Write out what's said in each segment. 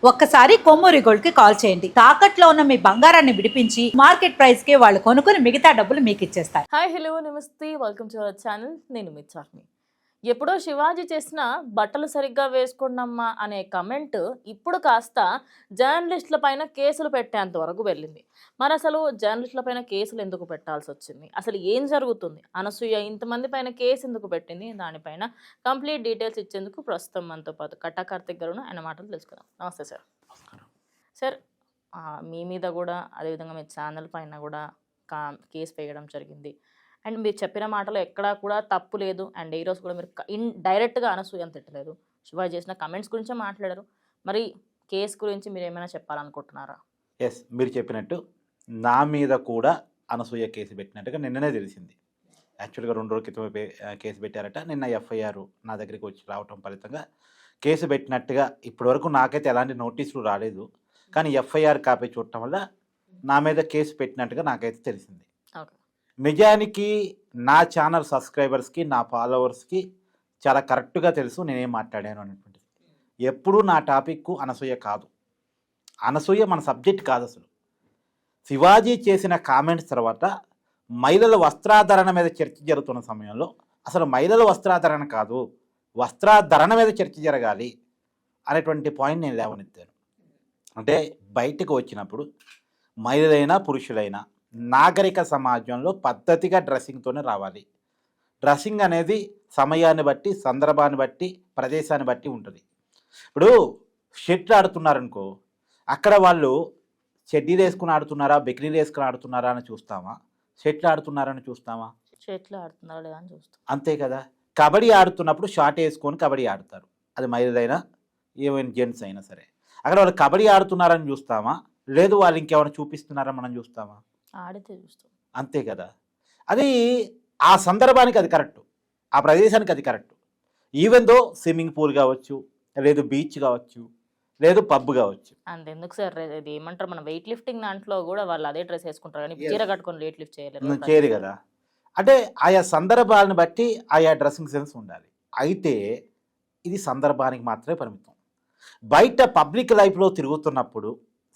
ఒక్కసారి కొమ్మూరి గోల్డ్ కి కాల్ చేయండి. తాకట్లో ఉన్న మీ బంగారాన్ని విడిపించి మార్కెట్ ప్రైస్ కి వాళ్ళు కొనుక్కుని మిగతా డబ్బులు మీకు ఇచ్చేస్తారు. హాయ్ హలో నమస్తే, వెల్కమ్ టు అవర్ ఛానల్. నేను మీ చార్మి. ఎప్పుడో శివాజీ చేసిన బట్టలు సరిగ్గా వేసుకున్నమ్మా అనే కమెంట్ ఇప్పుడు కాస్త జర్నలిస్టుల పైన కేసులు పెట్టేంత వరకు వెళ్ళింది. మరి అసలు జర్నలిస్టుల పైన కేసులు ఎందుకు పెట్టాల్సి వచ్చింది, అసలు ఏం జరుగుతుంది, అనసూయ ఇంతమంది పైన కేసు ఎందుకు పెట్టింది, దానిపైన కంప్లీట్ డీటెయిల్స్ ఇచ్చేందుకు ప్రస్తుతం మనతో పాటు కట్టా కార్తిక్ గారు ఆయన మాటలు తెలుసుకుందాం. నమస్తే సార్. సార్, మీ మీద కూడా అదేవిధంగా మీ ఛానల్ పైన కూడా కేసు వేయడం జరిగింది. అండ్ మీరు చెప్పిన మాటలో ఎక్కడా కూడా తప్పు లేదు. అండ్ ఈరోజు కూడా మీరు డైరెక్ట్గా అనసూయ తిట్టలేదు, శివాజీ చేసిన కమెంట్స్ గురించే మాట్లాడారు. మరి కేసు గురించి మీరు ఏమైనా చెప్పాలనుకుంటున్నారా? ఎస్, మీరు చెప్పినట్టు నా మీద కూడా అనసూయ కేసు పెట్టినట్టుగా నిన్ననే తెలిసింది. యాక్చువల్గా 2 రోజుల క్రితం కేసు పెట్టారట. నిన్న ఎఫ్ఐఆర్ నా దగ్గరికి వచ్చి రావటం ఫలితంగా కేసు పెట్టినట్టుగా ఇప్పటివరకు నాకైతే ఎలాంటి నోటీసులు రాలేదు. కానీ ఎఫ్ఐఆర్ కాపీ చూడటం వల్ల నా మీద కేసు పెట్టినట్టుగా నాకైతే తెలిసింది. నిజానికి నా ఛానల్ సబ్స్క్రైబర్స్కి, నా ఫాలోవర్స్కి చాలా కరెక్ట్గా తెలుసు నేనేం మాట్లాడాను అనేటువంటిది. ఎప్పుడూ నా టాపిక్ అనసూయ కాదు, అనసూయ మన సబ్జెక్ట్ కాదు. అసలు శివాజీ చేసిన కామెంట్స్ తర్వాత మహిళల వస్త్రాధరణ మీద చర్చ జరుగుతున్న సమయంలో అసలు మహిళల వస్త్రాధరణ కాదు, వస్త్రాధరణ మీద చర్చ జరగాలి అనేటువంటి పాయింట్ నేను లేవనెత్తాను. అంటే బయటకు వచ్చినప్పుడు మహిళలైనా పురుషులైనా నాగరిక సమాజంలో పద్ధతిగా డ్రెస్సింగ్తోనే రావాలి. డ్రెస్సింగ్ అనేది సమయాన్ని బట్టి, సందర్భాన్ని బట్టి, ప్రదేశాన్ని బట్టి ఉంటుంది. ఇప్పుడు షెట్లు ఆడుతున్నారనుకో, అక్కడ వాళ్ళు చెడ్డీలు వేసుకుని ఆడుతున్నారా, బికినీలు వేసుకుని ఆడుతున్నారా అని చూస్తామా, షెట్లు ఆడుతున్నారని చూస్తామా? షెట్లు ఆడుతున్నారా లేదా అని చూస్తాం. అంతే కదా. కబడ్డీ ఆడుతున్నప్పుడు షార్ట్ వేసుకొని కబడ్డీ ఆడతారు, అది మహిళలైనా ఏమైనా జెంట్స్ అయినా సరే. అక్కడ వాళ్ళు కబడ్డీ ఆడుతున్నారని చూస్తామా, లేదు వాళ్ళు ఇంకేమైనా చూపిస్తున్నారా మనం చూస్తామా? ఆడితే చూస్తాం. అంతే కదా. అది ఆ సందర్భానికి అది కరెక్ట్, ఆ ప్రదేశానికి అది correct. Even though swimming pool కావచ్చు, లేదు బీచ్ కావచ్చు, లేదు పబ్ కావచ్చు. అంతెందుకు సార్, ఇది ఏమంటారు, మన వెయిట్ లిఫ్టింగ్ దాంట్లో కూడా వాళ్ళు అదే డ్రెస్ వేసుకుంటారు కానీ చీర కట్టుకొని వెయిట్ లిఫ్ట్ చేయరు కదా. అంటే ఆయా సందర్భాలను బట్టి ఆయా డ్రెస్సింగ్ సెన్స్ ఉండాలి. అయితే ఇది సందర్భానికి మాత్రమే పరిమితం. బయట పబ్లిక్ లైఫ్లో తిరుగుతున్నప్పుడు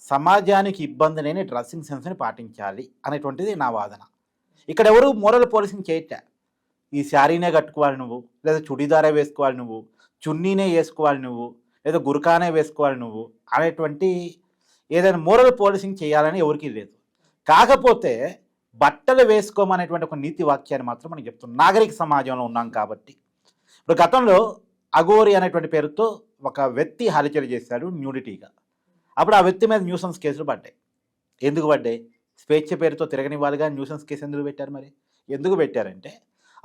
సమాజానికి ఇబ్బంది లేని డ్రెస్సింగ్ సెన్స్ని పాటించాలి అనేటువంటిది నా వాదన. ఇక్కడ ఎవరు మోరల్ పోలీసింగ్ చేయట. ఈ శారీనే కట్టుకోవాలి నువ్వు, లేదా చుడీదారే వేసుకోవాలి నువ్వు, చున్నీనే వేసుకోవాలి నువ్వు, లేదా గురకానే వేసుకోవాలి నువ్వు అనేటువంటి ఏదైనా మోరల్ పోలీసింగ్ చేయాలని ఎవరికీ లేదు. కాకపోతే బట్టలు వేసుకోమనేటువంటి ఒక నీతి వాక్యాన్ని మాత్రం మనం చెప్తున్నాం. నాగరిక సమాజంలో ఉన్నాం కాబట్టి. ఇప్పుడు గతంలో అఘోరి అనేటువంటి పేరుతో ఒక వ్యక్తి హత్య చేశాడు న్యూడిటీగా. అప్పుడు ఆ వ్యక్తి మీద న్యూసెన్స్ కేసులు పడ్డాయి. ఎందుకు పడ్డాయి? స్వేచ్ఛ పేరుతో తిరగనివ్వాలిగా న్యూసెన్స్ కేసు ఎందుకు పెట్టారు? మరి ఎందుకు పెట్టారంటే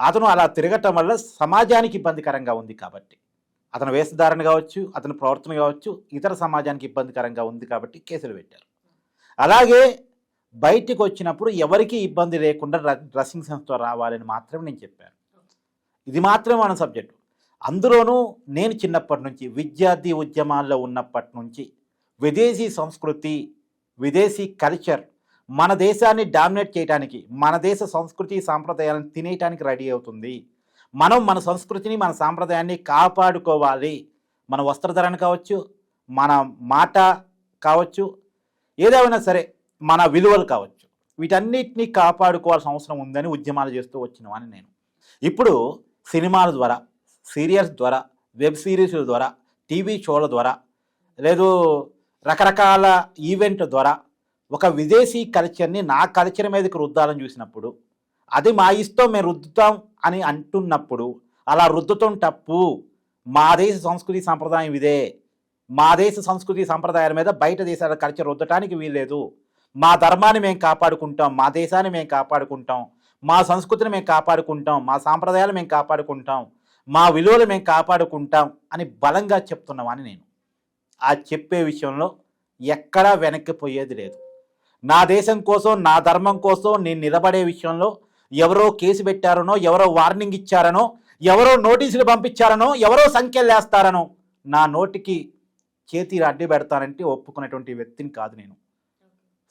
అతను అలా తిరగటం వల్ల సమాజానికి ఇబ్బందికరంగా ఉంది కాబట్టి, అతను వేషధారణ కావచ్చు, అతని ప్రవర్తన కావచ్చు, ఇతర సమాజానికి ఇబ్బందికరంగా ఉంది కాబట్టి కేసులు పెట్టారు. అలాగే బయటికి వచ్చినప్పుడు ఎవరికి ఇబ్బంది లేకుండా డ్రెస్సింగ్ సెన్స్తో రావాలని మాత్రమే నేను చెప్పాను. ఇది మాత్రమే మన సబ్జెక్టు. అందులోనూ నేను చిన్నప్పటి నుంచి విద్యార్థి ఉద్యమాల్లో ఉన్నప్పటి నుంచి విదేశీ సంస్కృతి, విదేశీ కల్చర్ మన దేశాన్ని డామినేట్ చేయడానికి, మన దేశ సంస్కృతి సాంప్రదాయాలను తినేయటానికి రెడీ అవుతుంది. మనం మన సంస్కృతిని, మన సాంప్రదాయాన్ని కాపాడుకోవాలి. మన వస్త్రధరణ కావచ్చు, మన మాట కావచ్చు, ఏదైనా సరే మన విలువలు కావచ్చు, వీటన్నిటినీ కాపాడుకోవాల్సిన అవసరం ఉందని ఉద్యమాలు చేస్తూ వచ్చినవాని నేను. ఇప్పుడు సినిమాల ద్వారా, సీరియల్స్ ద్వారా, వెబ్ సిరీస్ల ద్వారా, టీవీ షోల ద్వారా, లేదు రకరకాల ఈవెంట్ ద్వారా ఒక విదేశీ కల్చర్ని నా కల్చర్ మీదకి రుద్దాలని చూసినప్పుడు, అది మా ఇష్టం మేము రుద్దుతాం అని అంటున్నప్పుడు, అలా రుద్దుతాం తప్పు. మా దేశ సంస్కృతి సాంప్రదాయం ఇదే. మా దేశ సంస్కృతి సాంప్రదాయాల మీద బయట దేశాల కల్చర్ రుద్దటానికి వీల్లేదు. మా ధర్మాన్ని మేము కాపాడుకుంటాం, మా దేశాన్ని మేము కాపాడుకుంటాం, మా సంస్కృతిని మేము కాపాడుకుంటాం, మా సాంప్రదాయాలు మేము కాపాడుకుంటాం, మా విలువలు మేము కాపాడుకుంటాం అని బలంగా చెప్తున్నామని నేను. ఆ చెప్పే విషయంలో ఎక్కడా వెనక్కిపోయేది లేదు. నా దేశం కోసం, నా ధర్మం కోసం నేను నిలబడే విషయంలో ఎవరో కేసు పెట్టారనో, ఎవరో వార్నింగ్ ఇచ్చారనో, ఎవరో నోటీసులు పంపించారనో, ఎవరో సంఖ్యలు వేస్తారనో నా నోటికి చేతి అడ్డు పెడతానంటే ఒప్పుకునేటువంటి వ్యక్తిని కాదు నేను.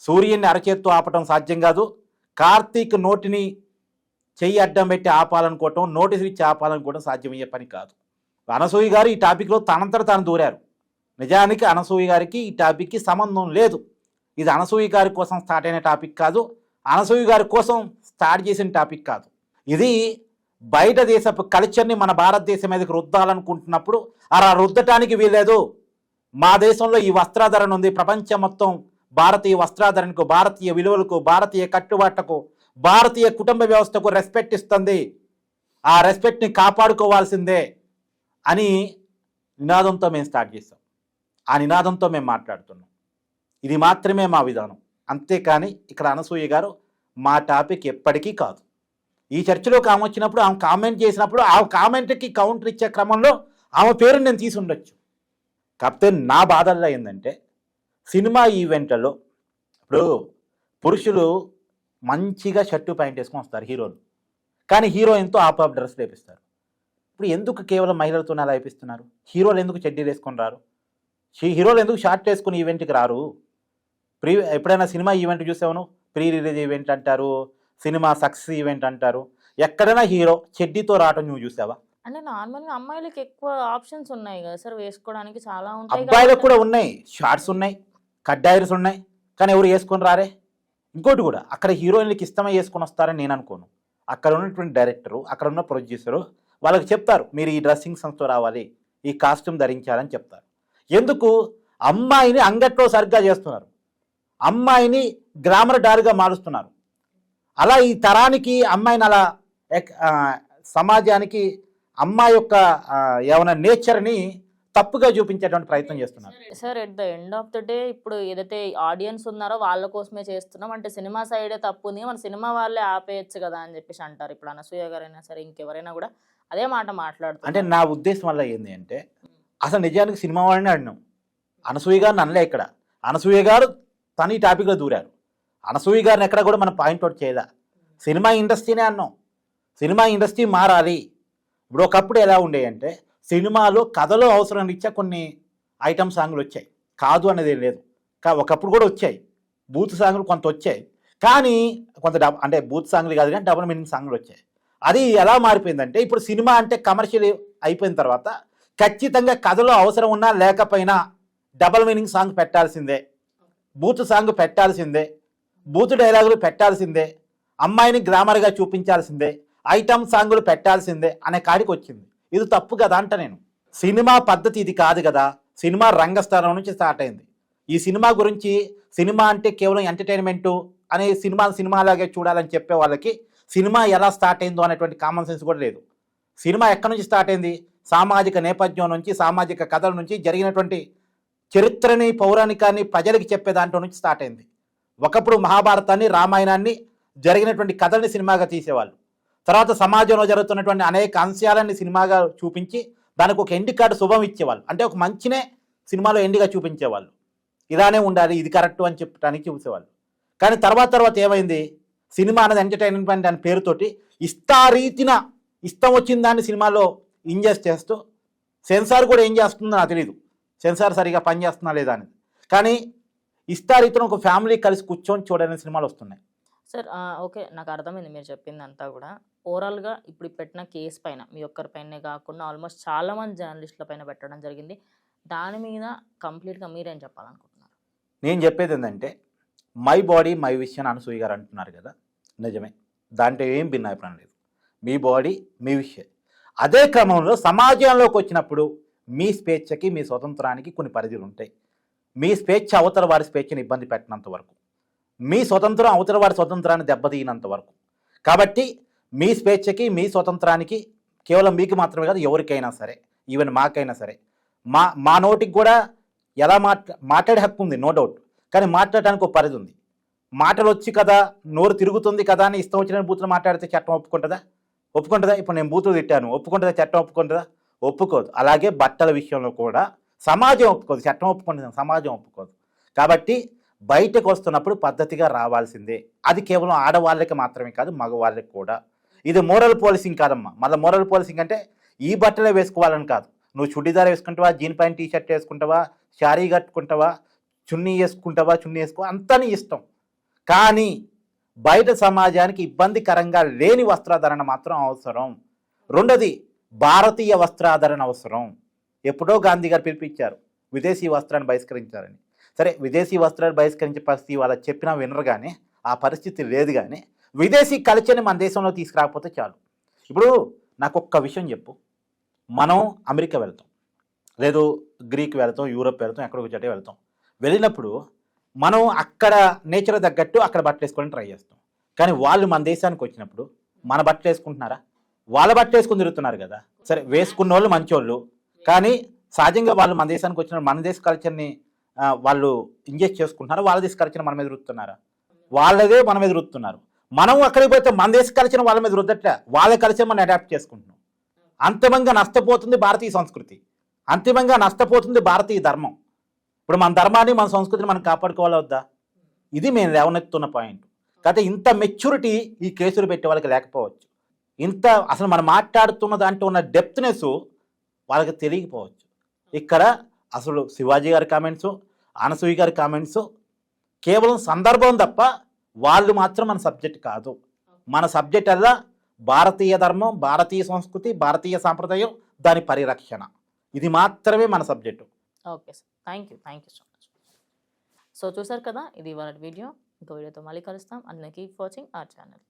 సూర్యుని అరచేత్తో ఆపటం సాధ్యం కాదు. కార్తీక్ నోటిని చెయ్యి అడ్డం పెట్టి ఆపాలనుకోవటం, నోటీసులు ఇచ్చి ఆపాలనుకోవడం సాధ్యమయ్యే పని కాదు. అనసూయ గారు ఈ టాపిక్లో తనంతట తాను దూరారు. నిజానికి అనసూయ గారికి ఈ టాపిక్కి సంబంధం లేదు. ఇది అనసూయ గారి కోసం స్టార్ట్ అయిన టాపిక్ కాదు, అనసూయ గారి కోసం స్టార్ట్ చేసిన టాపిక్ కాదు. ఇది బయట దేశపు కల్చర్ని మన భారతదేశం మీదకి రుద్దాలనుకుంటున్నప్పుడు అలా రుద్దటానికి వీలేదు. మా దేశంలో ఈ వస్త్రాధరణ ఉంది, ప్రపంచం మొత్తం భారతీయ వస్త్రాధరణకు, భారతీయ విలువలకు, భారతీయ కట్టుబాట్లకు, భారతీయ కుటుంబ వ్యవస్థకు రెస్పెక్ట్ ఇస్తుంది. ఆ రెస్పెక్ట్ని కాపాడుకోవాల్సిందే అని నినాదంతో మేము స్టార్ట్ చేస్తాం. ఆ నినాదంతో మేము మాట్లాడుతున్నాం. ఇది మాత్రమే మా విధానం. అంతేకాని ఇక్కడ అనసూయ గారు మా టాపిక్ ఎప్పటికీ కాదు. ఈ చర్చలోకి ఆమె వచ్చినప్పుడు, ఆమె కామెంట్ చేసినప్పుడు, ఆ కామెంట్కి కౌంటర్ ఇచ్చే క్రమంలో ఆమె పేరుని నేను తీసి ఉండొచ్చు. కాకపోతే నా బాధల్లో ఏంటంటే సినిమా ఈవెంట్లలో ఇప్పుడు పురుషులు మంచిగా షర్టు ప్యాంట్ వేసుకొని వస్తారు హీరోలు, కానీ హీరోయిన్తో ఆఫ్ డ్రెస్ వేపిస్తారు. ఇప్పుడు ఎందుకు కేవలం మహిళలతోనే అలా వేపిస్తున్నారు? హీరోలు ఎందుకు చెడ్డీలు వేసుకొని రారు? హీరోలు ఎందుకు షార్ట్ వేసుకుని ఈవెంట్కి రారు? ఎప్పుడైనా సినిమా ఈవెంట్ చూసావును? ప్రీ రిలీజ్ ఈవెంట్ అంటారు, సినిమా సక్సెస్ ఈవెంట్ అంటారు. ఎక్కడైనా హీరో చెడ్డీతో రావటం నువ్వు చూసావా? అంటే నార్మల్గా అమ్మాయిలకి ఎక్కువ ఆప్షన్స్ ఉన్నాయి కదా సార్, వేసుకోవడానికి చాలా ఉంటాయి. అబ్బాయిలకు కూడా ఉన్నాయి, షార్ట్స్ ఉన్నాయి, కడ్డాయిర్స్ ఉన్నాయి, కానీ ఎవరు వేసుకొని రారే. ఇంకోటి కూడా, అక్కడ హీరోయిన్లకి ఇష్టమై వేసుకొని వస్తారని నేను అనుకోను. అక్కడ ఉన్నటువంటి డైరెక్టరు, అక్కడ ఉన్న ప్రొడ్యూసరు వాళ్ళకి చెప్తారు, మీరు ఈ డ్రెస్సింగ్ సెన్స్తో రావాలి, ఈ కాస్ట్యూమ్ ధరించాలని చెప్తారు. ఎందుకు? అమ్మాయిని అంగట్లో సరిగ్గా చేస్తున్నారు, అమ్మాయిని గ్లామర్ డార్గా మారుస్తున్నారు. అలా ఈ తరానికి అమ్మాయిని అలా సమాజానికి అమ్మాయి యొక్క ఏమైనా నేచర్ని తప్పుగా చూపించేటువంటి ప్రయత్నం చేస్తున్నారు. Sir at the end of the day ఇప్పుడు ఏదైతే ఆడియన్స్ ఉన్నారో వాళ్ళ కోసమే చేస్తున్నాం అంటే సినిమా సైడే తప్పు ఉంది, మన సినిమా వాళ్ళే ఆపేయచ్చు కదా అని చెప్పేసి అంటారు. ఇప్పుడు అనసూయ గారైనా సరే ఇంకెవరైనా కూడా అదే మాట మాట్లాడుతారు. అంటే నా ఉద్దేశం వల్ల ఏంది అంటే, అసలు నిజానికి సినిమా వాళ్ళని అడినాం, అనసూయ గారిని అనలే. ఇక్కడ అనసూయ గారు తన ఈ టాపిక్లో దూరారు. అనసూయ గారిని ఎక్కడ కూడా మనం పాయింట్అవుట్ చేయలే. సినిమా ఇండస్ట్రీనే అన్నాం, సినిమా ఇండస్ట్రీ మారాలి. ఇప్పుడు ఒకప్పుడు ఎలా ఉండేయంటే, సినిమాలో కథలో అవసరం రీత్యా కొన్ని ఐటమ్ సాంగ్లు వచ్చాయి, కాదు అనేది లేదు. ఒకప్పుడు కూడా వచ్చాయి, బూత్ సాంగ్లు కొంత వచ్చాయి, కానీ కొంత అంటే బూత్ సాంగ్లు కాదు కానీ డబుల్ మీనింగ్ సాంగ్లు వచ్చాయి. అది ఎలా మారిపోయిందంటే, ఇప్పుడు సినిమా అంటే కమర్షియల్ అయిపోయిన తర్వాత ఖచ్చితంగా కథలో అవసరం ఉన్నా లేకపోయినా డబుల్ మీనింగ్ సాంగ్ పెట్టాల్సిందే, బూత్ సాంగ్ పెట్టాల్సిందే, బూత్ డైలాగులు పెట్టాల్సిందే, అమ్మాయిని గ్లామర్గా చూపించాల్సిందే, ఐటమ్ సాంగులు పెట్టాల్సిందే అనే కాడికి వచ్చింది. ఇది తప్పు కదా అంట నేను. సినిమా పద్ధతి ఇది కాదు కదా. సినిమా రంగస్థలం నుంచి స్టార్ట్ అయింది. ఈ సినిమా గురించి, సినిమా అంటే కేవలం ఎంటర్టైన్మెంటు అనే సినిమాలాగే చూడాలని చెప్పే వాళ్ళకి సినిమా ఎలా స్టార్ట్ అయిందో అనేటువంటి కామన్ సెన్స్ కూడా లేదు. సినిమా ఎక్కడి నుంచి స్టార్ట్ అయింది? సామాజిక నేపథ్యం నుంచి, సామాజిక కథల నుంచి, జరిగినటువంటి చరిత్రని, పౌరాణికాన్ని ప్రజలకి చెప్పే దాంట్లో నుంచి స్టార్ట్ అయింది. ఒకప్పుడు మహాభారతాన్ని, రామాయణాన్ని, జరిగినటువంటి కథల్ని సినిమాగా తీసేవాళ్ళు. తర్వాత సమాజంలో జరుగుతున్నటువంటి అనేక అంశాలన్నీ సినిమాగా చూపించి దానికి ఒక ఎండ్ కార్డు శుభం ఇచ్చేవాళ్ళు. అంటే ఒక మంచినే సినిమాలో ఎండ్గా చూపించేవాళ్ళు. ఇలానే ఉండాలి, ఇది కరెక్ట్ అని చెప్పడానికి చూసేవాళ్ళు. కానీ తర్వాత ఏమైంది? సినిమా అనేది ఎంటర్టైన్మెంట్ అనే పేరుతోటి ఇష్టారీతిన ఇష్టం వచ్చిన దాన్ని సినిమాలో ఇంజెస్ట్ చేస్తూ, సెన్సార్ కూడా ఏం చేస్తుందో నాకు తెలియదు, సెన్సార్ సరిగా పనిచేస్తున్నా లేదా అనేది. కానీ ఇష్టారీతిన ఒక ఫ్యామిలీ కలిసి కూర్చొని చూడని సినిమాలు వస్తున్నాయి. సార్ ఓకే, నాకు అర్థమైంది మీరు చెప్పింది అంతా కూడా. ఓవరాల్గా ఇప్పుడు పెట్టిన కేసు పైన మీ ఒక్కరిపైనే కాకుండా ఆల్మోస్ట్ చాలామంది జర్నలిస్టుల పైన పెట్టడం జరిగింది. దాని మీద కంప్లీట్గా మీరేం చెప్పాలనుకుంటున్నారు? నేను చెప్పేది ఏంటంటే, మై బాడీ మై విష్ అని అనసూయ గారు అంటున్నారు కదా, నిజమే, దాంట్లో ఏం భిన్నాభిప్రాయం లేదు. మీ బాడీ మీ విషయం. అదే క్రమంలో సమాజంలోకి వచ్చినప్పుడు మీ స్వేచ్ఛకి, మీ స్వతంత్రానికి కొన్ని పరిధులు ఉంటాయి. మీ స్వేచ్ఛ అవతల వారి స్వేచ్ఛని ఇబ్బంది పెట్టినంత వరకు, మీ స్వతంత్రం అవతల వారి స్వతంత్రాన్ని దెబ్బతీయనంత వరకు. కాబట్టి మీ స్వేచ్ఛకి, మీ స్వతంత్రానికి కేవలం మీకు మాత్రమే కాదు, ఎవరికైనా సరే, ఈవెన్ మాకైనా సరే, మా నోటికి కూడా ఎలా మాట్లాడే హక్కు ఉంది, నో డౌట్. కానీ మాట్లాడటానికి ఒక పరిధి ఉంది. మాటలు వచ్చి కదా, నోరు తిరుగుతుంది కదా అని ఇష్టం వచ్చిన బూతులు మాట్లాడితే చట్టం ఒప్పుకుంటుందా? ఇప్పుడు నేను బూతులు తిట్టాను, ఒప్పుకుంటుందా? చట్టం ఒప్పుకుంటుందా? ఒప్పుకోదు. అలాగే బట్టల విషయంలో కూడా సమాజం ఒప్పుకోదు, చట్టం ఒప్పుకుంటుంది, సమాజం ఒప్పుకోదు. కాబట్టి బయటకు వస్తున్నప్పుడు పద్ధతిగా రావాల్సిందే. అది కేవలం ఆడవాళ్ళకి మాత్రమే కాదు, మగవాళ్ళకి కూడా. ఇది మోరల్ పోలీసింగ్ కాదమ్మా. మళ్ళీ మోరల్ పోలీసింగ్ అంటే ఈ బట్టలే వేసుకోవాలని కాదు. నువ్వు చుడిదార్ వేసుకుంటావా, జీన్ ప్యాంట్ టీషర్ట్ వేసుకుంటావా, శారీ కట్టుకుంటావా, చున్నీ వేసుకుంటావా, చున్నీ వేసుకో, అంతా నీ ఇష్టం. కానీ బయట సమాజానికి ఇబ్బందికరంగా లేని వస్త్రాధరణ మాత్రం అవసరం. రెండోది, భారతీయ వస్త్రాధరణ అవసరం. ఎప్పుడో గాంధీ గారు పిలిపించారు, విదేశీ వస్త్రాన్ని బహిష్కరించాలని. సరే, విదేశీ వస్త్రాలు బహిష్కరించే పరిస్థితి వాళ్ళకి చెప్పినా వినరు, కానీ ఆ పరిస్థితి లేదు. కానీ విదేశీ కల్చర్ని మన దేశంలో తీసుకురాకపోతే చాలు. ఇప్పుడు నాకు ఒక్క విషయం చెప్పు, మనం అమెరికా వెళ్తాం, లేదు గ్రీక్ వెళ్తాం, యూరోప్ వెళ్తాం, ఎక్కడికి వచ్చేటే వెళ్తాం. వెళ్ళినప్పుడు మనం అక్కడ నేచర్ తగ్గట్టు అక్కడ బట్టలు వేసుకొని ట్రై చేస్తాం. కానీ వాళ్ళు మన దేశానికి వచ్చినప్పుడు మన బట్టలు వేసుకుంటున్నారా? వాళ్ళ బట్టలు వేసుకుని తిరుగుతున్నారు కదా. సరే, వేసుకున్న వాళ్ళు మంచోళ్ళు, కానీ సహజంగా వాళ్ళు మన దేశానికి వచ్చిన మన దేశ కల్చర్ని వాళ్ళు ఇంజెస్ట్ చేసుకుంటున్నారా? వాళ్ళ దేశ కల్చర్ మన మీద రుద్దుతున్నారా? వాళ్ళదే మన మీద రుద్దుతున్నారు. మనం అక్కడికి పోతే మన దేశ కల్చర్ వాళ్ళ మీద రుద్దట్లే, వాళ్ళ కల్చర్ మనం అడాప్ట్ చేసుకుంటున్నాం. అంతిమంగా నష్టపోతుంది భారతీయ సంస్కృతి, అంతిమంగా నష్టపోతుంది భారతీయ ధర్మం. ఇప్పుడు మన ధర్మాన్ని మన సంస్కృతిని మనం కాపాడుకోవాలా వద్దా? ఇది మేము లేవనెత్తున్న పాయింట్. కాకపోతే ఇంత మెచ్యూరిటీ ఈ కేసులు పెట్టే వాళ్ళకి లేకపోవచ్చు. ఇంత అసలు మనం మాట్లాడుతున్న దాంట్లో ఉన్న డెప్త్నెస్ వాళ్ళకి తెలియకపోవచ్చు. ఇక్కడ అసలు శివాజీ గారి కామెంట్స్, అనసూయ గారి కామెంట్స్ కేవలం సందర్భం తప్ప వాళ్ళు మాత్రం మన సబ్జెక్ట్ కాదు. మన సబ్జెక్ట్ అలా భారతీయ ధర్మం, భారతీయ సంస్కృతి, భారతీయ సాంప్రదాయం, దాని పరిరక్షణ, ఇది మాత్రమే మన subject. Okay sir, thank you so much. So చూసారు కదా, ఇది ఇవాళ వీడియో. ఇంకో వీడియోతో మళ్ళీ కలుస్తాం. And keep watching our channel.